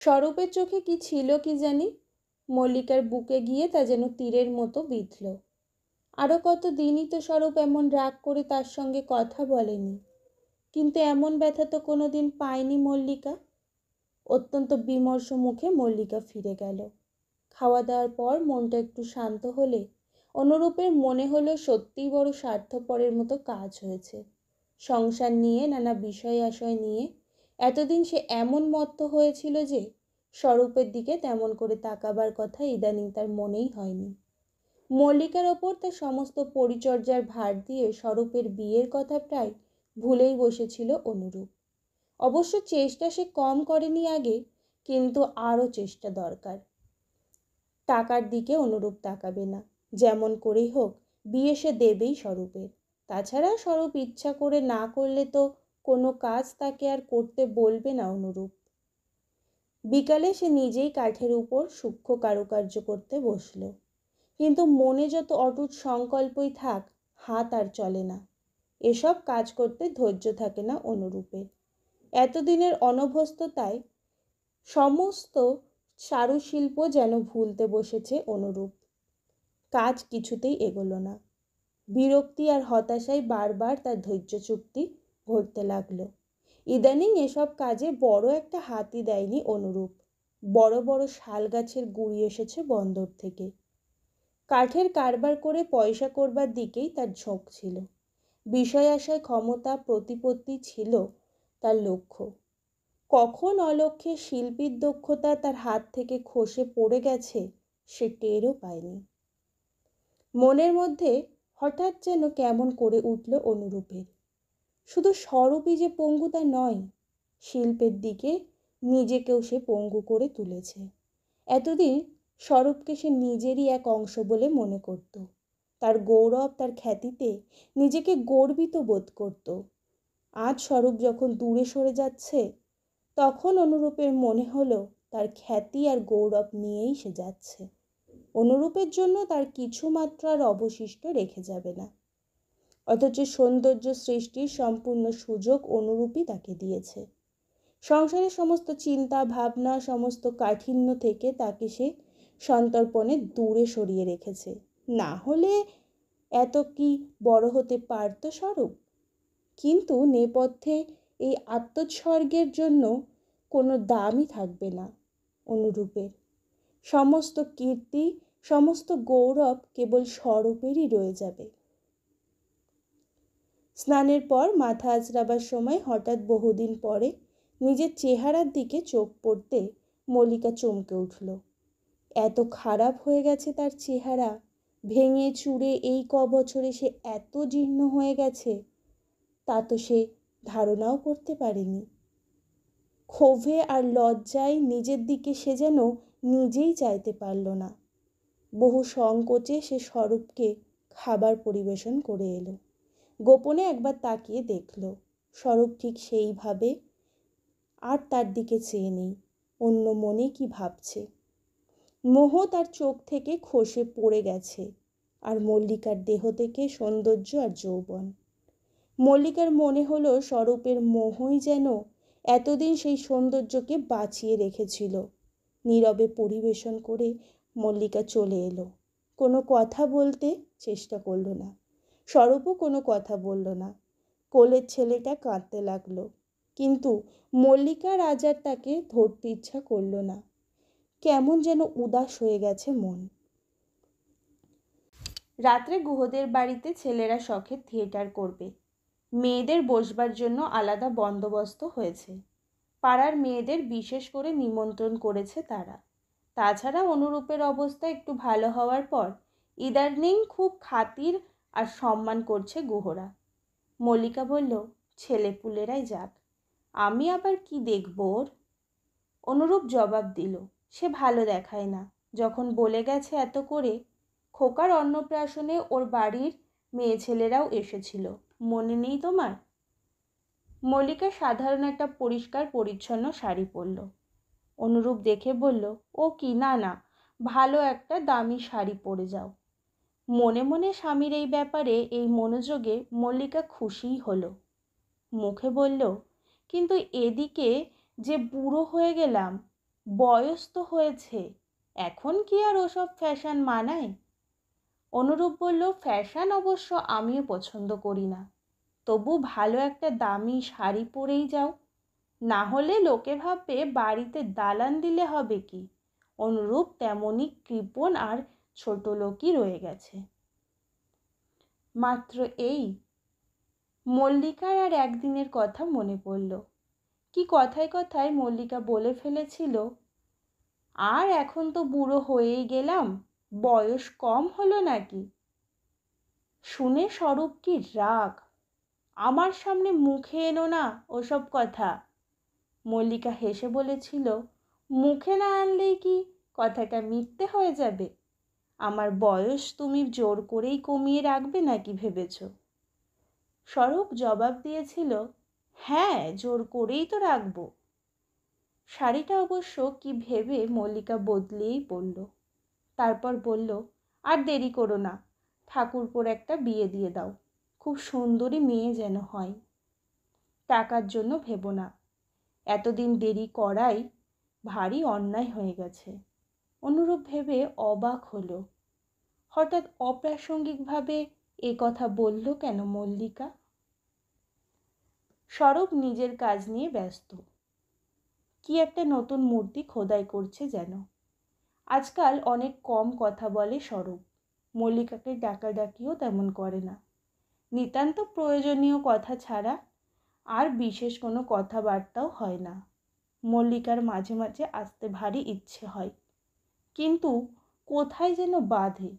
স্বরূপের চোখে কি ছিল কি জানি, মল্লিকার বুকে গিয়ে তা যেন তীরের মতো বিঁধল। আরও কত দিনই তো স্বরূপ এমন রাগ করে তার সঙ্গে কথা বলেনি, কিন্তু এমন ব্যথা তো কোনো দিন পায়নি মল্লিকা। অত্যন্ত বিমর্ষ মুখে মল্লিকা ফিরে গেল। খাওয়া দাওয়ার পর মনটা একটু শান্ত হলে অনুরূপের মনে হলো সত্যিই বড় স্বার্থপরের মতো কাজ হয়েছে। সংসার নিয়ে নানা বিষয় আশয় নিয়ে এতদিন সে এমন মত্ত হয়েছিল যে স্বরূপের দিকে তেমন করে তাকাবার কথা ইদানিং তার মনেই হয়নি। মল্লিকার ওপর তার সমস্ত পরিচর্যার ভার দিয়ে স্বরূপের বিয়ের কথা প্রায় ভুলেই বসেছিল অনুরূপ। অবশ্য চেষ্টা সে কম করেনি আগে, কিন্তু আরও চেষ্টা দরকার। টাকার দিকে অনুরূপ তাকাবে না, যেমন করেই হোক বিয়ে সে দেবেই স্বরূপের। তাছাড়া স্বরূপ ইচ্ছা করে না করলে তো কোনো কাজ তাকে আর করতে বলবে না অনুরূপ। বিকালে সে নিজেই কাঠের উপর সূক্ষ্ম কারুকার্য করতে বসল, কিন্তু মনে যত অটুট সংকল্পই থাক, হাত আর চলে না। এসব কাজ করতে ধৈর্য থাকে না অনুরূপের। এতদিনের অনভ্যস্ততায় সমস্ত চারুশিল্প যেন ভুলতে বসেছে অনুরূপ। কাজ কিছুতেই এগোলো না। বিরক্তি আর হতাশায় বারবার তার ধৈর্য চুক্তি ঘটতে লাগলো। ইদানিং এসব কাজে বড় একটা হাতই দেয়নি অনুরূপ। বড় বড় শাল গাছের গুঁড়ি এসেছে বন্দর থেকে। কাঠের কারবার করে পয়সা করবার দিকেই তার ঝোঁক ছিল। বিষয় আশায় ক্ষমতা প্রতিপত্তি ছিল তার লক্ষ্য। কখন অলক্ষ্যে শিল্পীর দক্ষতা তার হাত থেকে খসে পড়ে গেছে সে টেরও পায়নি। মনের মধ্যে হঠাৎ যেন কেমন করে উঠল অনুরূপের। শুধু স্বরূপই যে পঙ্গু তা নয়, শিল্পের দিকে নিজেকেও সে পঙ্গু করে তুলেছে। এতদিন স্বরূপকে সে নিজেরই এক অংশ বলে মনে করত। তার গৌরব, তার খ্যাতিতে নিজেকে গর্বিত বোধ করত। আজ স্বরূপ যখন দূরে সরে যাচ্ছে, তখন অনুরূপের মনে হলো তার খ্যাতি আর গৌরব নিয়েই সে যাচ্ছে। অনুরূপের জন্য তার কিছু মাত্র আর অবশিষ্ট রেখে যাবে না। অথচ সৌন্দর্য সৃষ্টির সম্পূর্ণ সুযোগ অনুরূপই তাকে দিয়েছে। সংসারের সমস্ত চিন্তা ভাবনা, সমস্ত কাঠিন্য থেকে তাকে সে সন্তর্পণে দূরে সরিয়ে রেখেছে। না হলে এত কি বড় হতে পারত স্বরূপ? কিন্তু নেপথ্যে এই আত্মোৎসর্গের জন্য কোনো দামই থাকবে না অনুরূপের। সমস্ত কীর্তি, সমস্ত গৌরব কেবল স্বরূপেরই রয়ে যাবে। স্নানের পর মাথা আঁচড়াবার সময় হঠাৎ বহুদিন পরে নিজের চেহারার দিকে চোখ পড়তে মল্লিকা চমকে উঠল। এত খারাপ হয়ে গেছে তার চেহারা, ভেঙে চুরে এই বছরে সে এত জীর্ণ হয়ে গেছে, তা তো সে ধারণাও করতে পারেনি। ক্ষোভে আর লজ্জায় নিজের দিকে সে যেন নিজেই চাইতে পারল না। বহু সংকোচে সে স্বরূপকে খাবার পরিবেশন করে এলো। গোপনে একবার তাকিয়ে দেখল স্বরূপ ঠিক সেইভাবে আর তার দিকে চেয়ে নেই, অন্য মনে কি ভাবছে। মোহ তার চোখ থেকে খসে পড়ে গেছে, আর মল্লিকার দেহ থেকে সৌন্দর্য আর যৌবন। মল্লিকার মনে হলো স্বরূপের মোহই যেন এতদিন সেই সৌন্দর্যকে বাঁচিয়ে রেখেছিল। নীরবে পরিবেশন করে মল্লিকা চলে এলো। কোনো কথা বলতে চেষ্টা করল না। স্বরূপও কোনো কথা বলল না। কোলের ছেলেটা কাঁদতে লাগলো, কিন্তু মল্লিকার আজ আর তাকে ধরতে ইচ্ছা করল না। কেমন যেন উদাস হয়ে গেছে মন। রাত্রে গুহদের বাড়িতে ছেলেরা শখে থিয়েটার করবে। মেয়েদের বসবার জন্য আলাদা বন্দোবস্ত হয়েছে। পাড়ার মেয়েদের বিশেষ করে নিমন্ত্রণ করেছে তারা। তাছাড়া অনুরূপের অবস্থা একটু ভালো হওয়ার পর ইদানিং খুব খাতির আর সম্মান করছে গুহরা। মল্লিকা বলল, ছেলেপুলেরাই যাক, আমি আবার কি দেখব ওর? অনুরূপ জবাব দিল, সে ভালো দেখায় না। যখন বলে গেছে এত করে। খোকার অন্নপ্রাশনে ওর বাড়ির মেয়ে ছেলেরাও এসেছিল, মনে নেই তোমার? মল্লিকা সাধারণ একটা পরিষ্কার পরিচ্ছন্ন শাড়ি পরল। অনুরূপ দেখে বলল, ও কি, না না, ভালো একটা দামি শাড়ি পরে যাও। মনে মনে স্বামীর এই ব্যাপারে এই মনোযোগে মল্লিকা খুশিই হলো। মুখে বলল, কিন্তু এদিকে যে বুড়ো হয়ে গেলাম, বয়স তো হয়েছে, এখন কি আর ওসব ফ্যাশন মানায়? অনুরূপ বলল, ফ্যাশন অবশ্য আমিও পছন্দ করি না, তবু ভালো একটা দামি শাড়ি পরেই যাও, না হলে লোকে ভাববে বাড়িতে দালান দিলে হবে কি। অনুরূপ তেমনই কৃপণ আর ছোট লোকই রয়ে গেছে। মাত্র এই মল্লিকার আর একদিনের কথা মনে পড়ল। কি কথায় কথায় মল্লিকা বলে ফেলেছিল, আর এখন তো বুড়ো হয়েই গেলাম, বয়স কম হলো নাকি? শুনে স্বরূপ কি রাগ! আমার সামনে মুখে এনো না ওসব কথা। মল্লিকা হেসে বলেছিল, মুখে না আনলেই কি কথাটা মিথ্যে হয়ে যাবে? আমার বয়স তুমি জোর করেই কমিয়ে রাখবে নাকি ভেবেছ? স্বরূপ জবাব দিয়েছিল, হ্যাঁ, জোর করেই তো রাখবো। শাড়িটা অবশ্য কি ভেবে মল্লিকা বদলেই পড়ল। তারপর বলল, আর দেরি করো না, ঠাকুরপোর একটা বিয়ে দিয়ে দাও, খুব সুন্দরী মেয়ে যেন হয়। টাকার জন্য ভেবো না, এতদিন দেরি করাই ভারী অন্যায় হয়ে গেছে। অনুরূপ ভেবে অবাক হলো, হঠাৎ অপ্রাসঙ্গিকভাবে এ কথা বলল কেন মল্লিকা? স্বরূপ নিজের কাজ নিয়ে ব্যস্ত, কি একটা নতুন মূর্তি খোদাই করছে যেন। আজকাল অনেক কম কথা বলে স্বরূপ, মল্লিকাকে ডাকাডাকিও তেমন করে না। নিতান্ত প্রয়োজনীয় কথা ছাড়া আর বিশেষ কোনো কথাবার্তাও হয় না। মল্লিকার মাঝে মাঝে আসতে ভারী ইচ্ছে হয়, কিন্তু কোথায় যেন বাধে,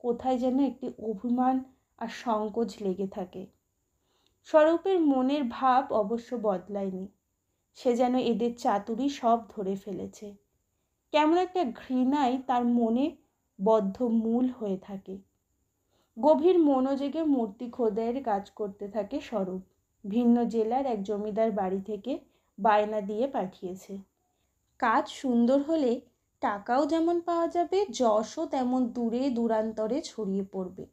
কোথায় যেন একটি অভিমান আর সংকোচ লেগে থাকে। স্বরূপের মনের ভাব অবশ্য বদলায়নি, সে যেন এদের চাতুরি সব ধরে ফেলেছে। কেমন একটা ঘৃণাই তার মনে বদ্ধমূল হয়ে থাকে। গভীর মনোযোগে মূর্তি খোদাইয়ের কাজ করতে থাকে স্বরূপ। ভিন্ন জেলার এক জমিদার বাড়ি থেকে বায়না দিয়ে পাঠিয়েছে। কাজ সুন্দর হলে টাকাও যেমন পাওয়া যাবে, যশও তেমন দূরে দূরান্তরে ছড়িয়ে পড়বে।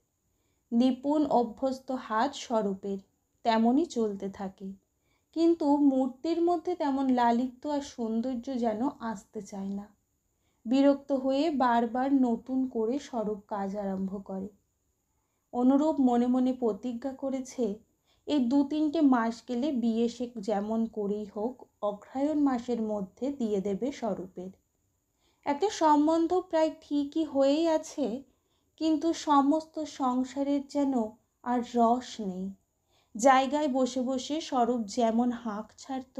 নিপুণ অভ্যস্ত হাত স্বরূপের তেমনই চলতে থাকে, কিন্তু মূর্তির মধ্যে তেমন লালিত্য আর সৌন্দর্য যেন আসতে চায় না। বিরক্ত হয়ে বারবার নতুন করে স্বরূপ কাজ আরম্ভ করে। অনুরূপ মনে মনে প্রতিজ্ঞা করেছে, এই 2-3টে মাস গেলে বিয়ে সে যেমন করেই হোক অগ্রহায়ণ মাসের মধ্যে দিয়ে দেবে স্বরূপের। একটা সম্বন্ধ প্রায় ঠিকই হয়েই আছে, কিন্তু সমস্ত সংসারের যেন আর রস নেই। জায়গায় বসে বসে স্বরূপ যেমন হাঁক ছাড়ত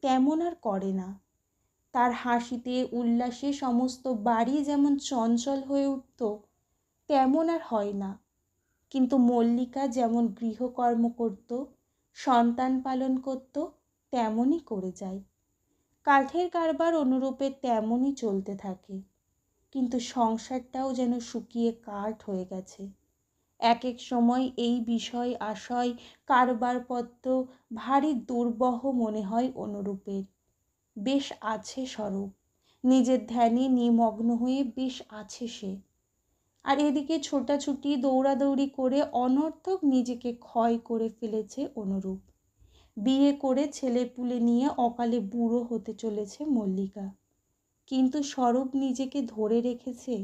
তেমন আর করে না। তার হাসিতে উল্লাসে সমস্ত বাড়ি যেমন চঞ্চল হয়ে উঠত তেমন আর হয় না। কিন্তু মল্লিকা যেমন গৃহকর্ম করত, সন্তান পালন করত, তেমনই করে যায়। কাঠের কারবার অনুরূপে তেমনই চলতে থাকে, কিন্তু সংসারটাও যেন শুকিয়ে কাঠ হয়ে গেছে। এক এক সময় এই বিষয় আশয় কারবারপত্র ভারী দুর্বহ মনে হয় অনুরূপের। বেশ আছে স্বরূপ, নিজের ধ্যানে নিমগ্ন হয়ে বেশ আছে সে। আর এদিকে ছোটাছুটি দৌড়াদৌড়ি করে অনর্থক নিজেকে ক্ষয় করে ফেলেছে অনুরূপ। বিয়ে করে ছেলেপুলে নিয়ে অকালে বুড়ো হতে চলেছে মল্লিকা, কিন্তু স্বরূপ নিজেকে ধরে রেখেছে,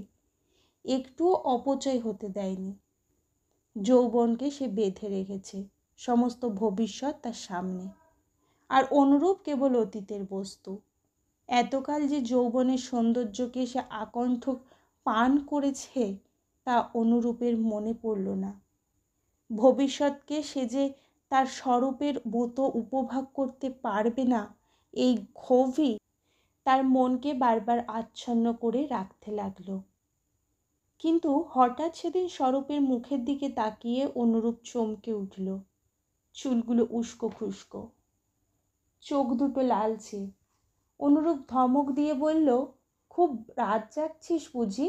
একটুও অপচয় হতে দেয়নি। যৌবনকে সে বেঁধে রেখেছে, সমস্ত ভবিষ্যৎ তার সামনে, আর অনুরূপ কেবল অতীতের বস্তু। এতকাল যে যৌবনের সৌন্দর্যকে সে আকণ্ঠ পান করেছে তা অনুরূপের মনে পড়ল না। ভবিষ্যৎকে সে যে তার স্বরূপের মতো উপভোগ করতে পারবে না, এই ক্ষোভই তার মনকে বারবার আচ্ছন্ন করে রাখতে লাগলো। কিন্তু হঠাৎ সেদিন স্বরূপের মুখের দিকে তাকিয়ে অনুরূপ চমকে উঠল। চুলগুলো উস্কো খুস্কো, চোখ দুটো লালচে। অনুরূপ ধমক দিয়ে বলল, খুব রাত জাগছিস বুঝি?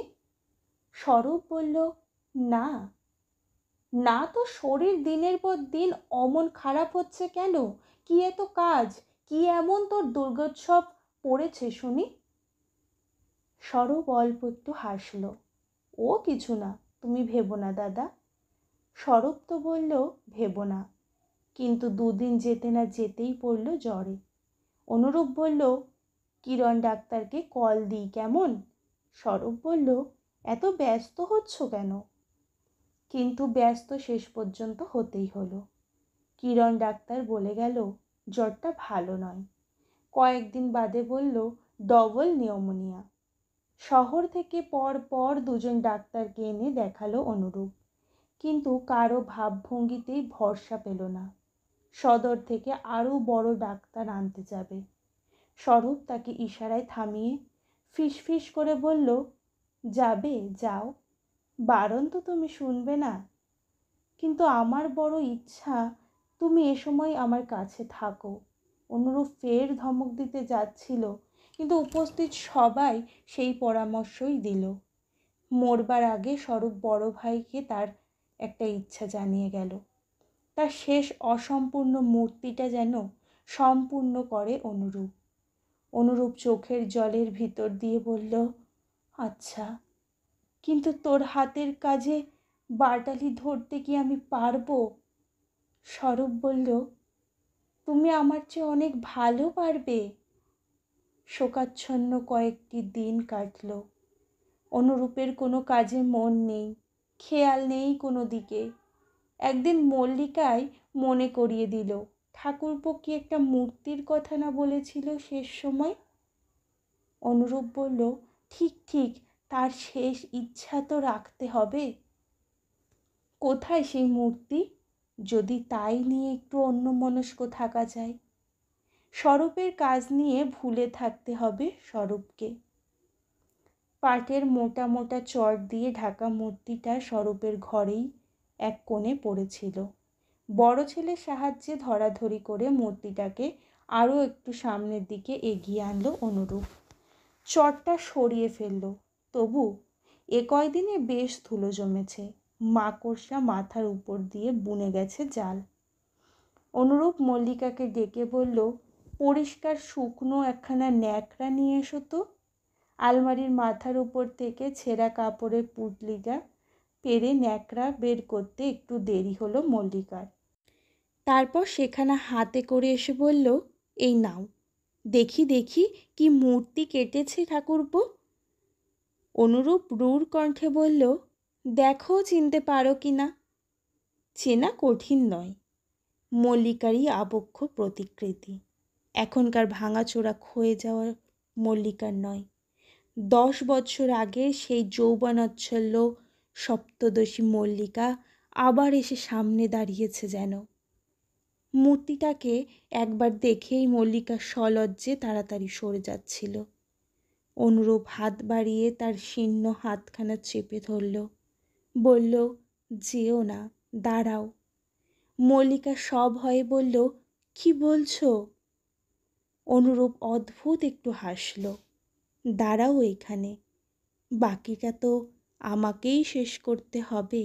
স্বরূপ বলল, না না, তো শরীর দিনের পর দিন অমন খারাপ হচ্ছে কেন? কি এত কাজ, কি এমন তোর দুর্গোৎসব পড়েছে শুনি? স্বরূপ অল্প একটু হাসল, ও কিছু না, তুমি ভেবো না দাদা। স্বরূপ তো বলল ভেবো না, কিন্তু 2 দিন যেতে না যেতেই পড়ল জ্বরে। অনুরূপ বলল, কিরণ ডাক্তারকে কল দিই কেমন? স্বরূপ বলল, এত ব্যস্ত হচ্ছ কেন? কিন্তু ব্যস্ত শেষ পর্যন্ত হতেই হলো। কিরণ ডাক্তার বলে গেল, জ্বরটা ভালো নয়। কয়েকদিন বাদে বলল, ডবল নিউমোনিয়া। শহর থেকে পর পর দুজন ডাক্তারকে এনে দেখালো অনুরূপ, কিন্তু কারো ভাবভঙ্গিতেই ভরসা পেল না। সদর থেকে আরও বড় ডাক্তার আনতে যাবে। স্বরূপ তাকে ইশারায় থামিয়ে ফিসফিস করে বলল, যাবে, যাও, বারণ তো তুমি শুনবে না। কিন্তু আমার বড় ইচ্ছা তুমি এ সময় আমার কাছে থাকো। অনুরূপ ফের ধমক দিতে যাচ্ছিল, কিন্তু উপস্থিত সবাই সেই পরামর্শই দিল। মরবার আগে স্বরূপ বড় ভাইকে তার একটা ইচ্ছা জানিয়ে গেল। তার শেষ অসম্পূর্ণ মূর্তিটা যেন সম্পূর্ণ করে অনুরূপ। অনুরূপ চোখের জলের ভিতর দিয়ে বলল, আচ্ছা, কিন্তু তোর হাতের কাজে বাটালি ধরতে কি আমি পারবো? স্বরূপ বলল, তুমি আমার চেয়ে অনেক ভালো পারবে। শোকাচ্ছন্ন কয়েকটি দিন কাটল। অনুরূপের কোনো কাজে মন নেই, খেয়াল নেই কোনো দিকে। একদিন মল্লিকাই মনে করিয়ে দিল, ঠাকুরপো কি একটা মূর্তির কথা না বলেছিল শেষ সময়? অনুরূপ বলল, ঠিক ঠিক, তার শেষ ইচ্ছা তো রাখতে হবে। কোথায় সেই মূর্তি? যদি তাই নিয়ে একটু অন্যমনস্ক থাকা যায়। স্বরূপের কাজ নিয়ে ভুলে থাকতে হবে স্বরূপকে। পাটের মোটা মোটা চট দিয়ে ঢাকা মূর্তিটা স্বরূপের ঘরেই এক কোণে পড়েছিল। বড় ছেলের সাহায্যে ধরাধরি করে মূর্তিটাকে আরও একটু সামনের দিকে এগিয়ে আনলো অনুরূপ। চটটা সরিয়ে ফেলল, তবু এ কয়দিনে বেশ ধুলো জমেছে। মাকড়সা মাথার উপর দিয়ে বুনে গেছে জাল। অনুরূপ মল্লিকাকে ডেকে বলল, পরিষ্কার শুকনো একখানা ন্যাকড়া নিয়ে এসো তো। আলমারির মাথার উপর থেকে ছেঁড়া কাপড়ের পুঁটলিটা পেরে ন্যাকড়া বের করতে একটু দেরি হলো মল্লিকার। তারপর সেখানা হাতে করে এসে বলল, এই নাও, দেখি দেখি কি মূর্তি কেটেছে ঠাকুরপো। অনুরূপ রূঢ় কণ্ঠে বলল, দেখো চিনতে পারো কি না। চেনা কঠিন নয়, মল্লিকারই আবক্ষ প্রতিকৃতি। এখনকার ভাঙাচোরা ক্ষয়ে যাওয়া মল্লিকার নয়, 10 বছর আগের সেই যৌবনোচ্ছ্বল সপ্তদশী মল্লিকা আবার এসে সামনে দাঁড়িয়েছে যেন। মূর্তিটাকে একবার দেখেই মল্লিকা সলজ্জে তাড়াতাড়ি সরে যাচ্ছিল। অনুরূপ হাত বাড়িয়ে তার শীর্ণ হাতখানা চেপে ধরল, বলল, যেও না, দাঁড়াও। মল্লিকা সভয়ে বলল, কি বলছো? অনুরূপ অদ্ভুত একটু হাসল, দাঁড়াও এখানে, বাকিটা তো আমাকেই শেষ করতে হবে।